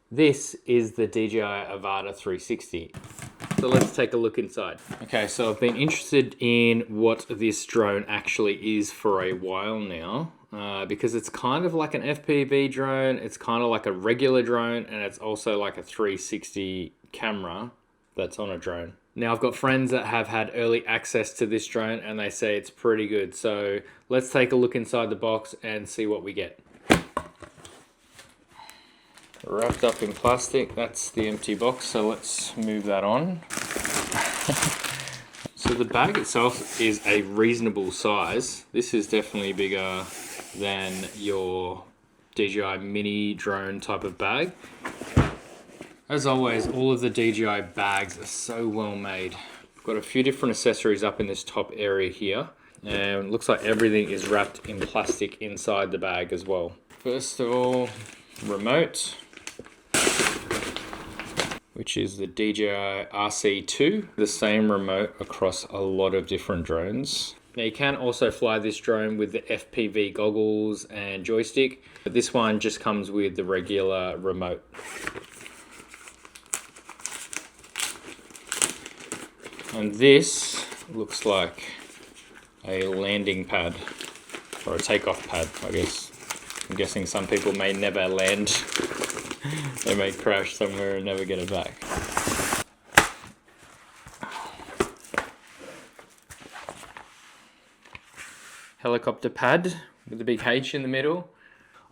This is the DJI Avata 360. So let's take a look inside. Okay, so I've been interested in what this drone actually is for a while now, because it's kind of like an FPV drone, it's kind of like a regular drone, and it's also like a 360 camera that's on a drone. Now I've got friends that have had early access to this drone and they say it's pretty good. So let's take a look inside the box and see what we get. Wrapped up in plastic, that's the empty box, so let's move that on. So the bag itself is a reasonable size. This is definitely bigger than your DJI mini drone type of bag. As always, all of the DJI bags are so well made. I've got a few different accessories up in this top area here, and it looks like everything is wrapped in plastic inside the bag as well. First of all, remote, which is the DJI RC2, the same remote across a lot of different drones. Now you can also fly this drone with the FPV goggles and joystick, but this one just comes with the regular remote. And this looks like a landing pad, or a takeoff pad, I guess. I'm guessing some people may never land. They may crash somewhere and never get it back. Helicopter pad with a big H in the middle.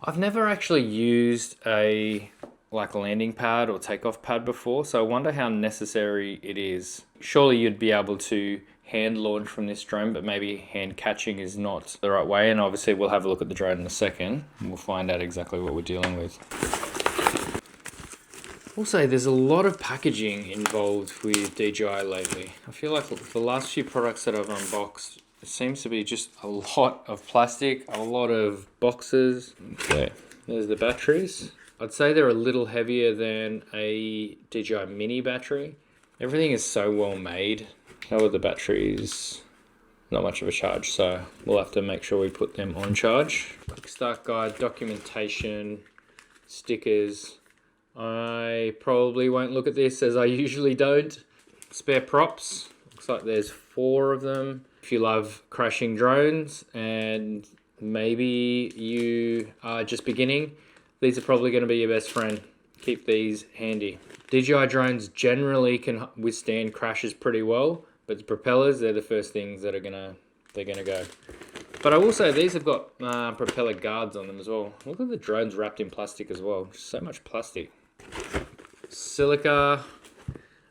I've never actually used a landing pad or takeoff pad before, so I wonder how necessary it is. Surely you'd be able to hand launch from this drone, but maybe hand catching is not the right way, and obviously we'll have a look at the drone in a second and we'll find out exactly what we're dealing with. Also, there's a lot of packaging involved with DJI lately. I feel like the last few products that I've unboxed, it seems to be just a lot of plastic, a lot of boxes. Okay, there's the batteries. I'd say they're a little heavier than a DJI mini battery. Everything is so well made. How are the batteries? Not much of a charge, so we'll have to make sure we put them on charge. Quick start guide, documentation, stickers. I probably won't look at this as I usually don't. Spare props. Looks like there's 4 of them. If you love crashing drones and maybe you are just beginning, these are probably going to be your best friend. Keep these handy. DJI drones generally can withstand crashes pretty well, but the propellers, they're the first things that they're gonna go. But I will say these have got propeller guards on them as well. Look at the drones wrapped in plastic as well. So much plastic. Silica.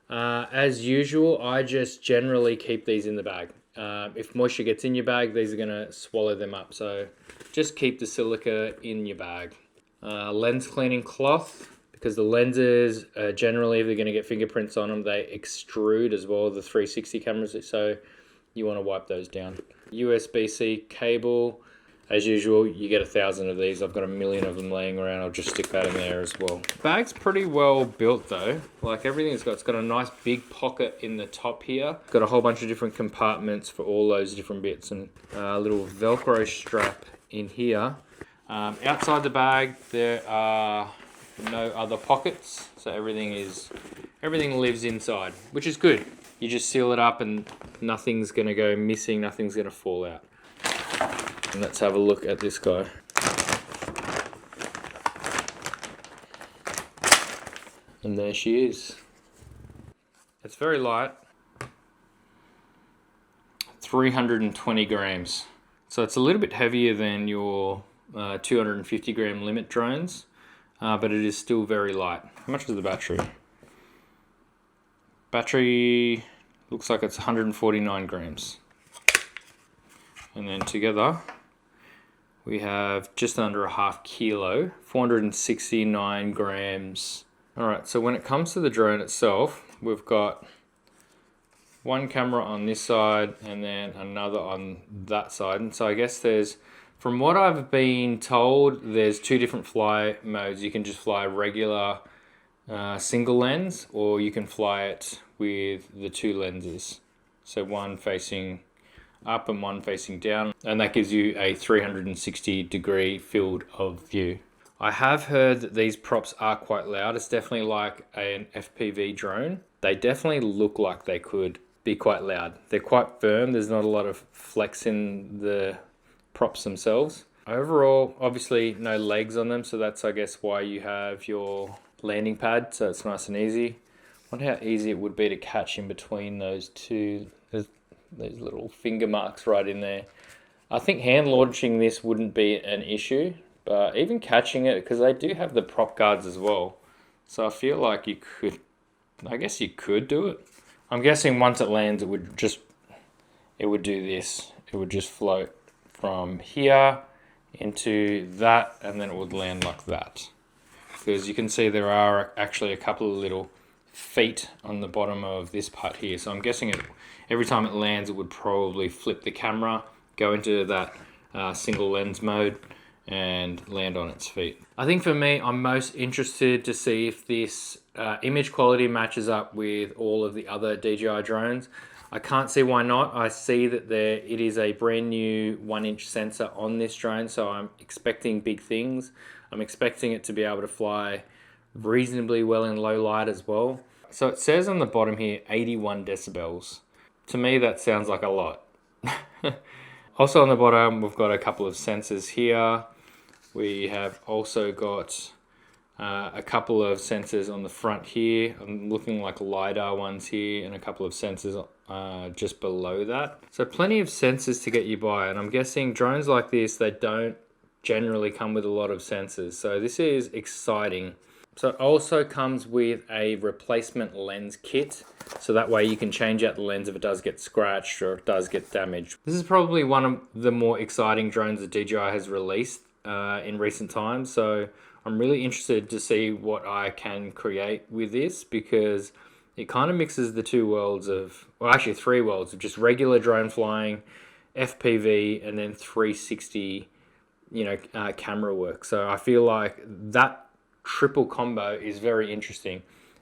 As usual, I just generally keep these in the bag. If moisture gets in your bag, these are gonna swallow them up. So just keep the silica in your bag. Lens cleaning cloth, because the lenses, generally, if they're going to get fingerprints on them, they extrude as well, the 360 cameras, so you want to wipe those down. USB-C cable, as usual, you get 1,000 of these. I've got 1,000,000 of them laying around. I'll just stick that in there as well. Bag's pretty well built though. Like everything it's got a nice big pocket in the top here. Got a whole bunch of different compartments for all those different bits, and a little Velcro strap in here. Outside the bag, there are no other pockets, so everything lives inside, which is good. You just seal it up and nothing's gonna go missing, nothing's gonna fall out. And let's have a look at this guy. And there she is. It's very light. 320 grams. So it's a little bit heavier than your 250 gram limit drones, but it is still very light. How much is the battery? Battery looks like it's 149 grams. And then together we have just under a half kilo, 469 grams. All right, so when it comes to the drone itself, we've got one camera on this side and then another on that side. And so I guess from what I've been told, there's 2 different fly modes. You can just fly regular single lens, or you can fly it with the 2 lenses. So one facing up and one facing down, and that gives you a 360 degree field of view. I have heard that these props are quite loud. It's definitely like an FPV drone. They definitely look like they could be quite loud. They're quite firm. There's not a lot of flex in the props themselves. Overall, obviously no legs on them, so that's I guess why you have your landing pad, so it's nice and easy. Wonder how easy it would be to catch in between those two. There's those little finger marks right in there. I think hand launching this wouldn't be an issue, but even catching it, because they do have the prop guards as well. So I feel like you could, I guess you could do it. I'm guessing once it lands, it would do this. It would just float from here into that, and then it would land like that. Because you can see there are actually a couple of little feet on the bottom of this part here. So I'm guessing every time it lands, it would probably flip the camera, go into that single lens mode, and land on its feet. I think for me, I'm most interested to see if this image quality matches up with all of the other DJI drones. I can't see why not. I see that it is a brand new 1-inch sensor on this drone, so I'm expecting big things. I'm expecting it to be able to fly reasonably well in low light as well. So it says on the bottom here 81 decibels. To me that sounds like a lot. Also on the bottom we've got a couple of sensors here. We have also got a couple of sensors on the front here. I'm looking like LiDAR ones here, and a couple of sensors just below that. So plenty of sensors to get you by, and I'm guessing drones like this, they don't generally come with a lot of sensors. So this is exciting. So it also comes with a replacement lens kit. So that way you can change out the lens if it does get scratched or it does get damaged. This is probably one of the more exciting drones that DJI has released in recent times. So I'm really interested to see what I can create with this, because it kind of mixes the two worlds of, well, actually three worlds of just regular drone flying, FPV, and then 360, camera work. So I feel like that triple combo is very interesting,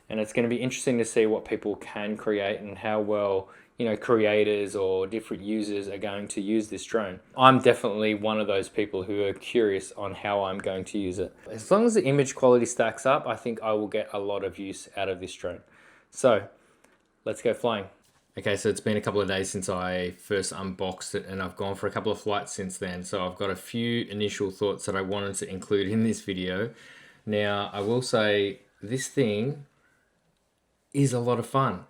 and it's going to be interesting to see what people can create and how well creators or different users are going to use this drone. I'm definitely one of those people who are curious on how I'm going to use it. As long as the image quality stacks up, I think I will get a lot of use out of this drone. So let's go flying. Okay, so it's been a couple of days since I first unboxed it, and I've gone for a couple of flights since then. So I've got a few initial thoughts that I wanted to include in this video. Now, I will say this thing is a lot of fun.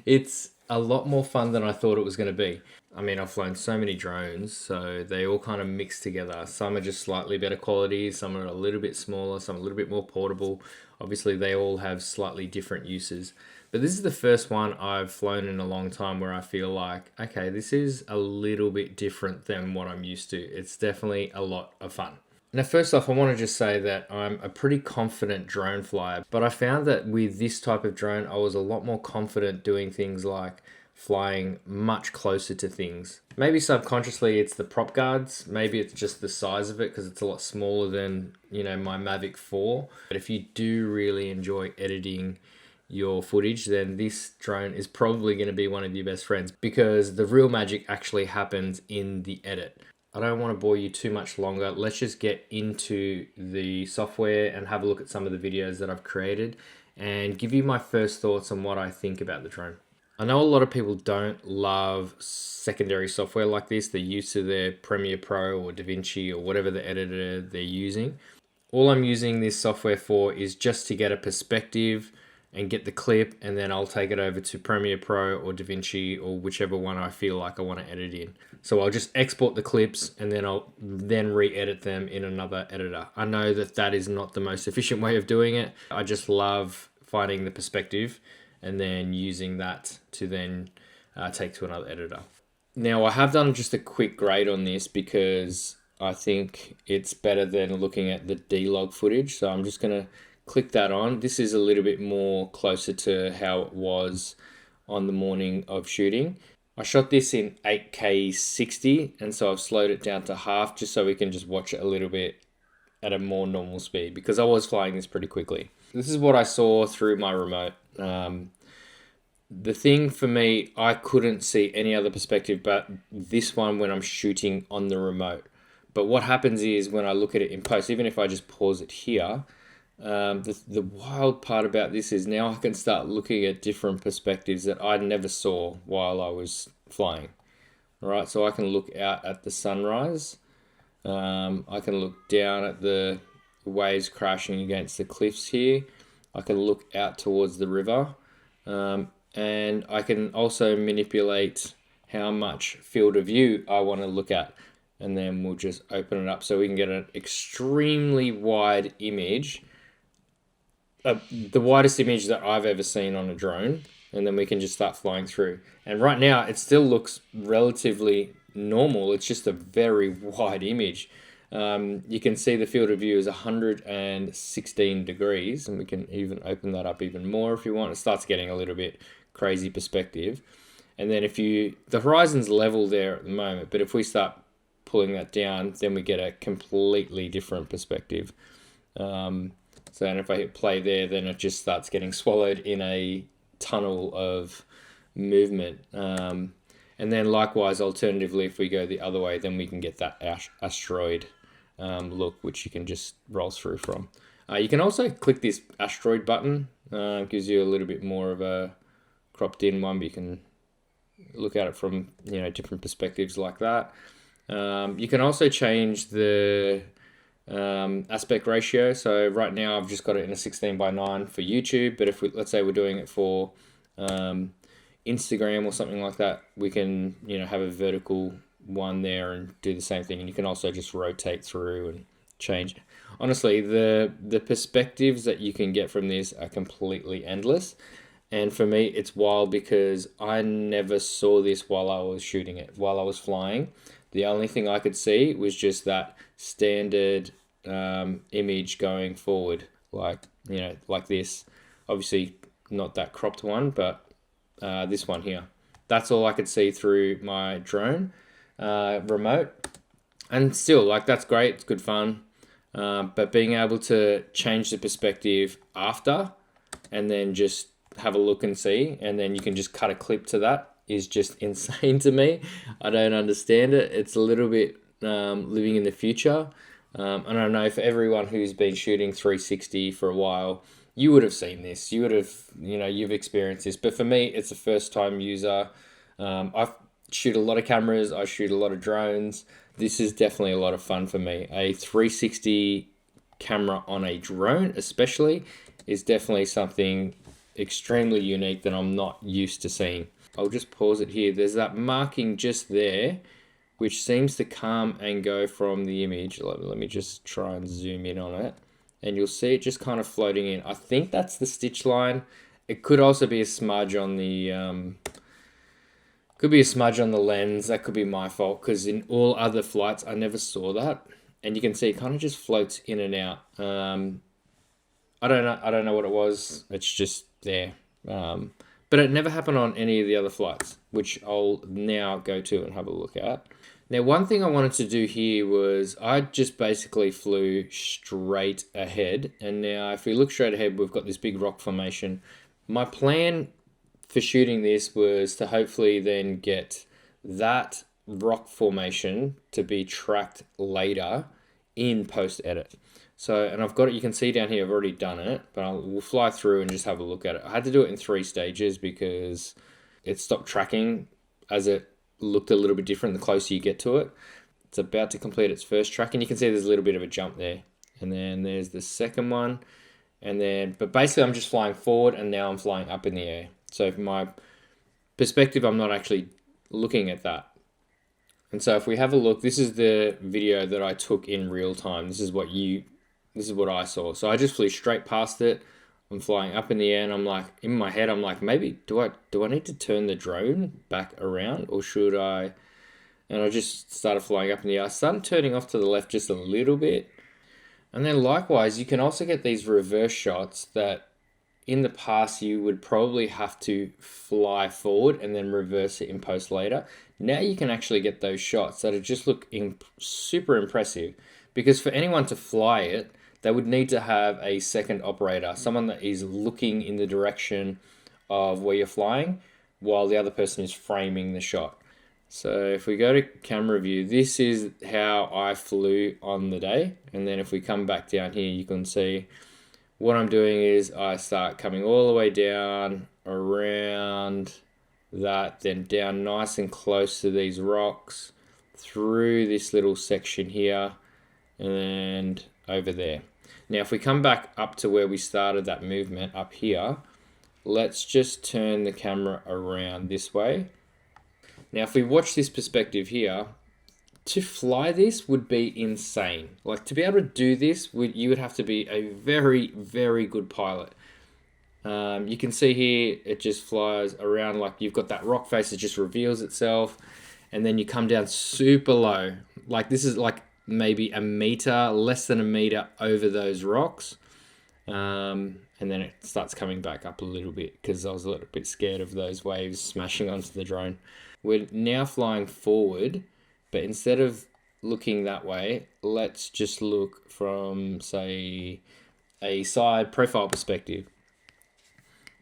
It's a lot more fun than I thought it was going to be. I mean, I've flown so many drones, so they all kind of mix together. Some are just slightly better quality, some are a little bit smaller, some a little bit more portable. Obviously, they all have slightly different uses. But this is the first one I've flown in a long time where I feel like, okay, this is a little bit different than what I'm used to. It's definitely a lot of fun. Now, first off, I want to just say that I'm a pretty confident drone flyer, but I found that with this type of drone, I was a lot more confident doing things like flying much closer to things. Maybe subconsciously it's the prop guards, maybe it's just the size of it because it's a lot smaller than, my Mavic 4. But if you do really enjoy editing your footage, then this drone is probably going to be one of your best friends, because the real magic actually happens in the edit. I don't want to bore you too much longer. Let's just get into the software and have a look at some of the videos that I've created and give you my first thoughts on what I think about the drone. I know a lot of people don't love secondary software like this. They're used to their Premiere Pro or DaVinci or whatever the editor they're using. All I'm using this software for is just to get a perspective and get the clip, and then I'll take it over to Premiere Pro or DaVinci or whichever one I feel like I want to edit in. So I'll just export the clips and then I'll re-edit them in another editor. I know that is not the most efficient way of doing it. I just love finding the perspective and then using that to then take to another editor. Now, I have done just a quick grade on this because I think it's better than looking at the D-log footage. So I'm just going to click that on. This is a little bit more closer to how it was on the morning of shooting. I shot this in 8K 60, and so I've slowed it down to half just so we can just watch it a little bit at a more normal speed, because I was flying this pretty quickly. This is what I saw through my remote. The thing for me, I couldn't see any other perspective but this one when I'm shooting on the remote. But what happens is when I look at it in post, even if I just pause it here, the wild part about this is now I can start looking at different perspectives that I never saw while I was flying. All right, so I can look out at the sunrise. I can look down at the waves crashing against the cliffs here. I can look out towards the river. And I can also manipulate how much field of view I want to look at. And then we'll just open it up so we can get an extremely wide image, the widest image that I've ever seen on a drone. And then we can just start flying through. And right now it still looks relatively normal. It's just a very wide image. You can see the field of view is 116 degrees, and we can even open that up even more if you want. It starts getting a little bit crazy perspective. And then the horizon's level there at the moment, but if we start pulling that down, then we get a completely different perspective. And if I hit play there, then it just starts getting swallowed in a tunnel of movement. And then likewise, alternatively, if we go the other way, then we can get that asteroid look, which you can just roll through from. You can also click this asteroid button. Gives you a little bit more of a cropped in one, but you can look at it from different perspectives like that. You can also change the aspect ratio. So right now I've just got it in a 16:9 for YouTube, but if let's say we're doing it for Instagram or something like that, we can have a vertical one there and do the same thing. And you can also just rotate through and change. Honestly, the perspectives that you can get from this are completely endless. And for me, it's wild because I never saw this while I was shooting it, while I was flying. The only thing I could see was just that standard image going forward, like this. Obviously, not that cropped one, but this one here. That's all I could see through my drone remote. And still, that's great. It's good fun. But being able to change the perspective after and then just have a look and see, and then you can just cut a clip to that is just insane to me. I don't understand it. It's a little bit living in the future. And I know for everyone who's been shooting 360 for a while, you would have seen this. You would have, you've experienced this. But for me, it's a first time user. I shoot a lot of cameras. I shoot a lot of drones. This is definitely a lot of fun for me. A 360 camera on a drone especially is definitely something extremely unique that I'm not used to seeing. I'll just pause it here. There's that marking just there, which seems to come and go from the image. Let me just try and zoom in on it. And you'll see it just kind of floating in. I think that's the stitch line. It could also be a smudge on the lens. That could be my fault, because in all other flights I never saw that. And you can see it kind of just floats in and out. I don't know what it was. It's just there. But it never happened on any of the other flights, which I'll now go to and have a look at. Now, one thing I wanted to do here was I just basically flew straight ahead. And now if we look straight ahead, we've got this big rock formation. My plan for shooting this was to hopefully then get that rock formation to be tracked later in post-edit. So, and I've got it, you can see down here, I've already done it, but we'll fly through and just have a look at it. I had to do it in 3 stages because it stopped tracking as it looked a little bit different the closer you get to it. It's about to complete its first track, and you can see there's a little bit of a jump there. And then there's the second one. But basically I'm just flying forward, and now I'm flying up in the air. So from my perspective, I'm not actually looking at that. And so if we have a look, this is the video that I took in real time. This is what I saw. So I just flew straight past it. I'm flying up in the air, and I'm like, in my head, I'm like, maybe do I need to turn the drone back around, or should I? And I just started flying up in the air. I started turning off to the left just a little bit. And then likewise, you can also get these reverse shots that in the past you would probably have to fly forward and then reverse it in post later. Now you can actually get those shots that just look super impressive, because for anyone to fly it, they would need to have a second operator, someone that is looking in the direction of where you're flying while the other person is framing the shot. So if we go to camera view, this is how I flew on the day. And then if we come back down here, you can see what I'm doing is I start coming all the way down around that, then down nice and close to these rocks, through this little section here, and over there. Now if we come back up to where we started that movement up here, let's just turn the camera around this way. Now if we watch this perspective here, to fly this would be insane. Like, to be able to do this, you would have to be a very, very good pilot. You can see here, it just flies around like you've got that rock face, it just reveals itself. And then you come down super low. Like, this is like maybe a meter, less than a meter over those rocks. And then it starts coming back up a little bit because I was a little bit scared of those waves smashing onto the drone. We're now flying forward, but instead of looking that way, let's just look from, say, a side profile perspective.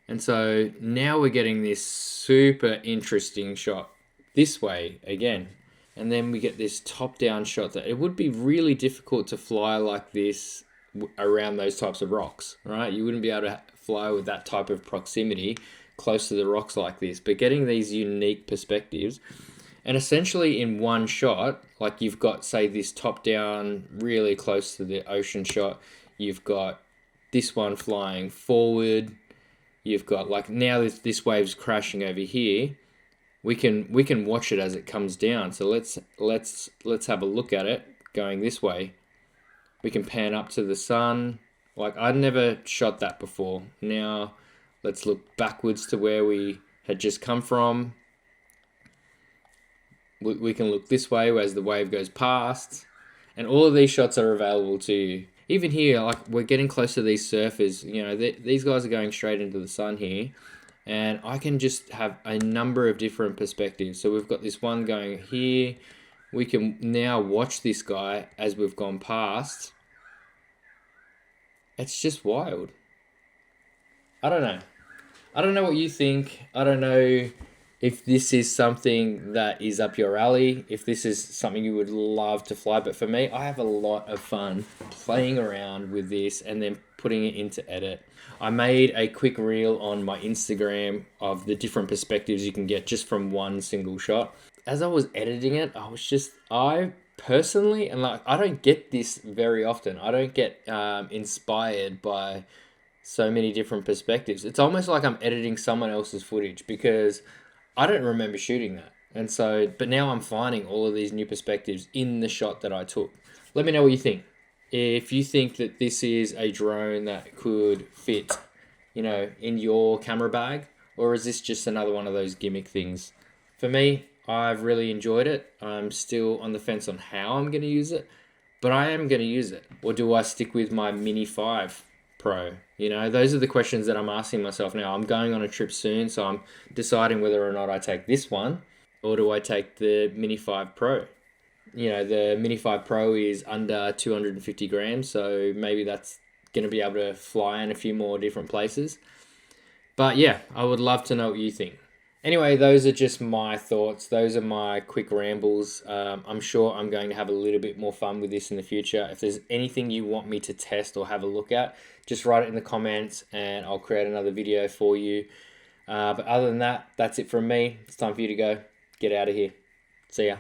And so now we're getting this super interesting shot this way again. And then we get this top-down shot that it would be really difficult to fly like this around those types of rocks, right? You wouldn't be able to fly with that type of proximity close to the rocks like this. But getting these unique perspectives, and essentially in one shot, like you've got, say, this top-down really close to the ocean shot, you've got this one flying forward, you've got like now this wave's crashing over here. We can watch it as it comes down. So let's have a look at it going this way. We can pan up to the sun. Like, I'd never shot that before. Now let's look backwards to where we had just come from. We can look this way as the wave goes past, and all of these shots are available to you. Even here, like, we're getting close to these surfers. You know, these guys are going straight into the sun here, and I can just have a number of different perspectives. So we've got this one going here. We can now watch this guy as we've gone past. It's just wild. I don't know. I don't know what you think. I don't know if this is something that is up your alley, if this is something you would love to fly. But for me, I have a lot of fun playing around with this and then putting it into edit. I made a quick reel on my Instagram of the different perspectives you can get just from one single shot. As I was editing it, I personally, and like, I don't get this very often. I don't get inspired by so many different perspectives. It's almost like I'm editing someone else's footage because I don't remember shooting that. And so, but now I'm finding all of these new perspectives in the shot that I took. Let me know what you think. If you think that this is a drone that could fit, you know, in your camera bag, or is this just another one of those gimmick things? For me, I've really enjoyed it. I'm still on the fence on how I'm going to use it, but I am going to use it. Or do I stick with my Mini 5 Pro? You know, those are the questions that I'm asking myself now. I'm going on a trip soon, so I'm deciding whether or not I take this one or do I take the Mini 5 Pro. You know, the Mini 5 Pro is under 250 grams, so maybe that's going to be able to fly in a few more different places. But yeah, I would love to know what you think. Anyway, those are just my thoughts. Those are my quick rambles. I'm sure I'm going to have a little bit more fun with this in the future. If there's anything you want me to test or have a look at, just write it in the comments and I'll create another video for you. But other than that, that's it from me. It's time for you to go. Get out of here. See ya.